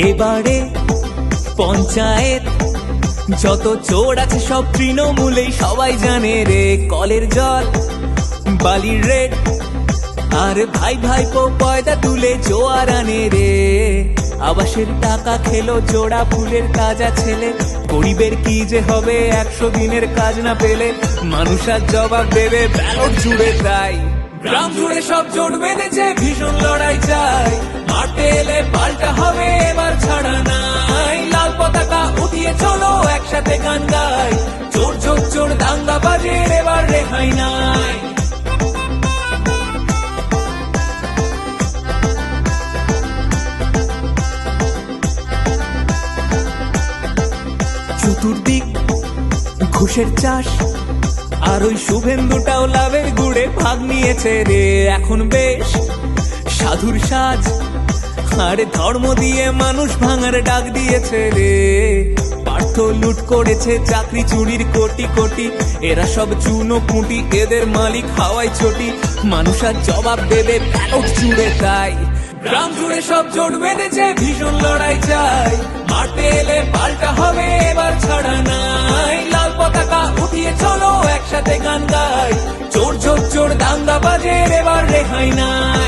এবারে পঞ্চায়েত যত চোর আছে সব তৃণমূলেই সবাই জানে রে। কলের জল বালির রেট আর ভাই ভাইপো পয়দা তুলে জোয়ার আনে রে। আবাসের টাকা খেলো জোড়া ফুলের তাজা ছেলে। গরিবের কি যে হবে 100 দিনের কাজ না পেলে। মানুষ আর জবাব দেবে ব্যালট জুড়ে। তাই গ্রাম জুড়ে সব জোট বেঁধেছে, ভীষণ লড়াই চাই। মাঠে এলে পাল্টা হবে এবার ছাড়া নাই। লাল পতাকা উঠিয়ে চলো একসাথে গান গাই। চোর চোর চোর দাঙ্গা বাজের এবার রেহাই নাই। চতুর্দিক ঘুষের চাষ আর ওই শুভেন্দুটাও লাভের গুড়ে ভাগ নিয়েছে রে। এখন বেশ সাধুর সাজ আর ধর্ম দিয়ে মানুষ ভাঙার ডাক দিয়েছে রে। পার্থ লুট করেছে চাকরি চুরির কোটি কোটি। এরা সব চুনো কুটি, এদের মালিক হাওয়াই চটি। মানুষ আর জবাব দেবে ব্যালট জুড়ে। তাই গ্রাম জুড়ে সব জোট বেঁধেছে, ভীষণ লড়াই চাই। মাঠে এলে পাল্টা হবে এবার ছাড়া নাই। লাল পতাকা উঠিয়ে চলো একসাথে গান গাই। চোর চোর চোর দাঙ্গা বাজের এবার রেহাই নাই।